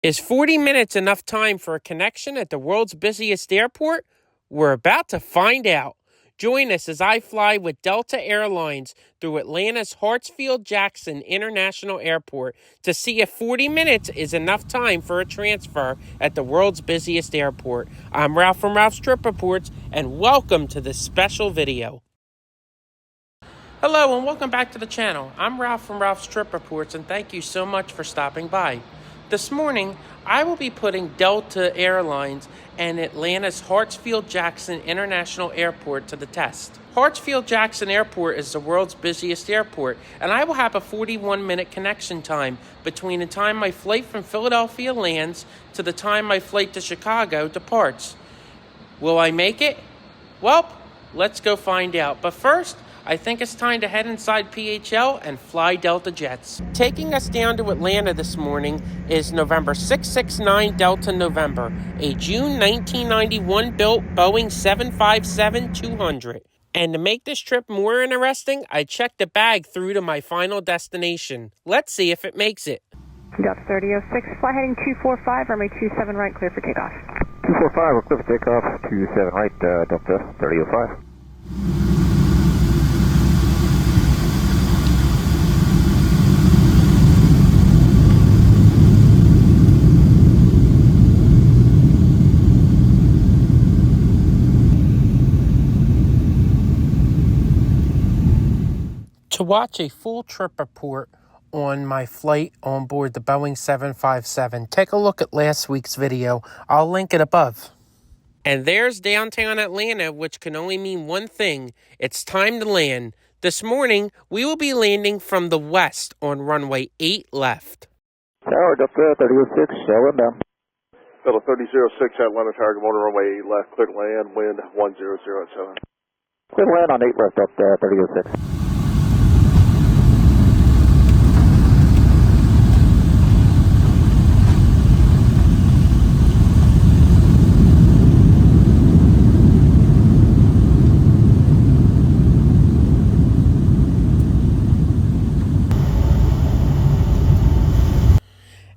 Is 40 minutes enough time for a connection at the world's busiest airport? We're about to find out. Join us as I fly with Delta Airlines through Atlanta's Hartsfield-Jackson International Airport to see if 40 minutes is enough time for a transfer at the world's busiest airport. I'm Ralph from Ralph's Trip Reports, and welcome to this special video. Hello and welcome back to the channel. I'm Ralph from Ralph's Trip Reports, and thank you so much for stopping by. This morning, I will be putting Delta Airlines and Atlanta's Hartsfield-Jackson International Airport to the test. Hartsfield-Jackson Airport is the world's busiest airport, and I will have a 41-minute connection time between the time my flight from Philadelphia lands to the time my flight to Chicago departs. Will I make it? Well, let's go find out. But first, I think it's time to head inside PHL and fly Delta jets. Taking us down to Atlanta this morning is November 669 Delta November, a June 1991 built Boeing 757-200. And to make this trip more interesting, I checked the bag through to my final destination. Let's see if it makes it. Delta 3006, fly heading 245, runway 27 right, clear for takeoff. 245, we're clear for takeoff, 27 right, Delta 3005. To watch a full trip report on my flight on board the Boeing 757, take a look at last week's video. I'll link it above. And there's downtown Atlanta, which can only mean one thing. It's time to land. This morning, we will be landing from the west on runway 8 left. Tower, Delta 3006, shell inbound. Delta 3006, Atlanta Tower, good morning, runway 8 left, clear to land, wind 1007. Clear to land on 8 left, Delta 3006.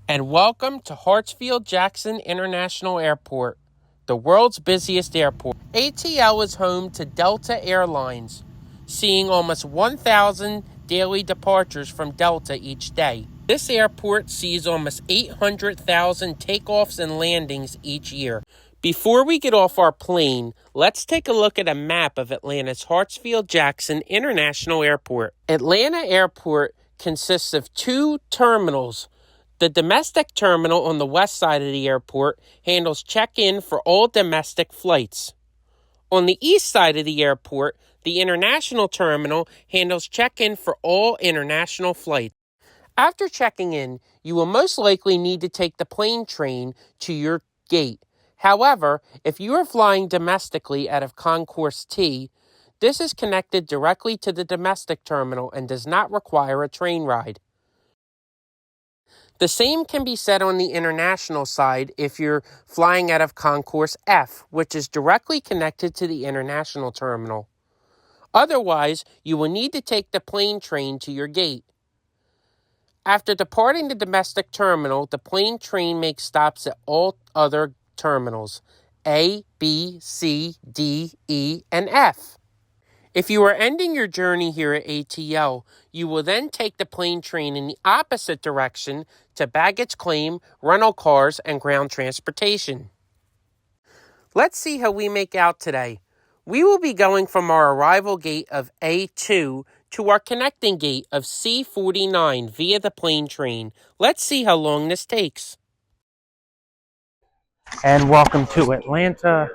And welcome to Hartsfield-Jackson International Airport, the world's busiest airport. ATL is home to Delta Airlines, seeing almost 1,000 daily departures from Delta each day. This airport sees almost 800,000 takeoffs and landings each year. Before we get off our plane, let's take a look at a map of Atlanta's Hartsfield-Jackson International Airport. Atlanta Airport consists of two terminals. The domestic terminal on the west side of the airport handles check-in for all domestic flights. On the east side of the airport, the international terminal handles check-in for all international flights. After checking in, you will most likely need to take the plane train to your gate. However, if you are flying domestically out of Concourse T, this is connected directly to the domestic terminal and does not require a train ride. The same can be said on the international side if you're flying out of Concourse F, which is directly connected to the international terminal. Otherwise, you will need to take the plane train to your gate. After departing the domestic terminal, the plane train makes stops at all other terminals, A, B, C, D, E, and F. If you are ending your journey here at ATL, you will then take the plane train in the opposite direction to baggage claim, rental cars, and ground transportation. Let's see how we make out today. We will be going from our arrival gate of A2 to our connecting gate of C49 via the plane train. Let's see how long this takes. And welcome to Atlanta.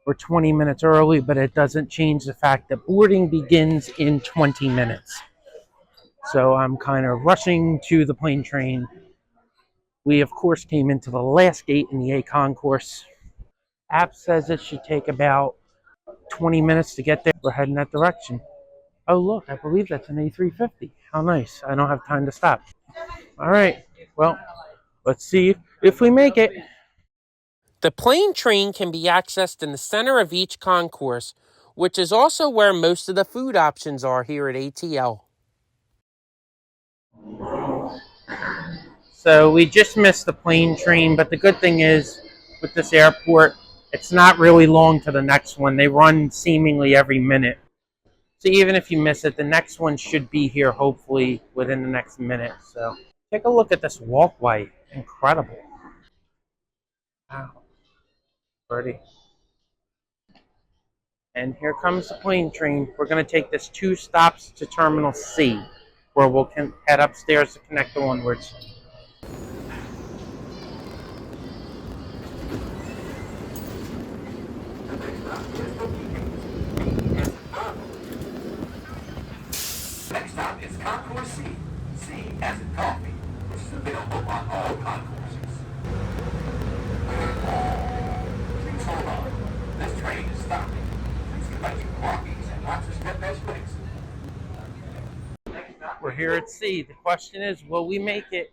We're 20 minutes early, but it doesn't change the fact that boarding begins in 20 minutes. So I'm kind of rushing to the plane train. We, of course, came into the last gate in the A concourse. App says it should take about 20 minutes to get there. We're heading that direction. Oh, look, I believe that's an A350. How nice. I don't have time to stop. All right. Well, let's see if we make it. The plane train can be accessed in the center of each concourse, which is also where most of the food options are here at ATL. So we just missed the plane train, but the good thing is with this airport, it's not really long to the next one. They run seemingly every minute. So even if you miss it, the next one should be here hopefully within the next minute. So take a look at this walkway. Incredible. Wow. Pretty. And here comes the plane train. We're going to take this 2 stops to Terminal C, where we'll head upstairs to connect onwards. Next stop is Concourse C. C as in coffee, which is available on all concourses. Please hold on. This train is stopping. Please collect your belongings and watch your step as quick. We're here at C. The question is, will we make it?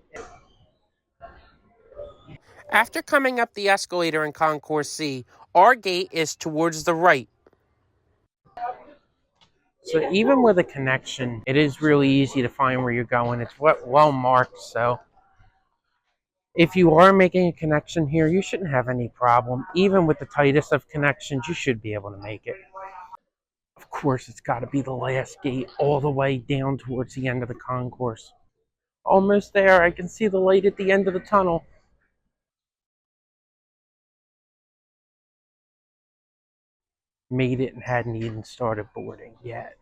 After coming up the escalator in Concourse C, our gate is towards the right. So even with a connection, it is really easy to find where you're going. It's well marked, so if you are making a connection here, you shouldn't have any problem. Even with the tightest of connections, you should be able to make it. Of course, it's got to be the last gate all the way down towards the end of the concourse. Almost there. I can see the light at the end of the tunnel. Made it and hadn't even started boarding yet.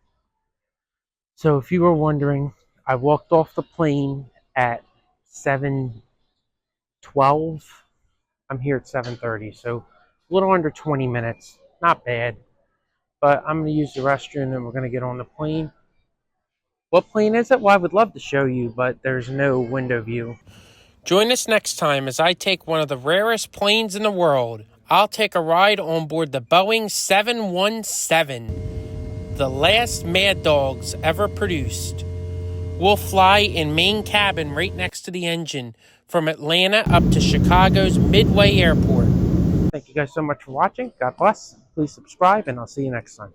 So if you were wondering, I walked off the plane at 7:12. I'm here at 7:30, so a little under 20 minutes. Not bad. But I'm going to use the restroom and we're going to get on the plane. What plane is it? Well, I would love to show you, but there's no window view. Join us next time as I take one of the rarest planes in the world. I'll take a ride on board the Boeing 717, the last Mad Dogs ever produced. We'll fly in main cabin right next to the engine from Atlanta up to Chicago's Midway Airport. Thank you guys so much for watching. God bless. Please subscribe, and I'll see you next time.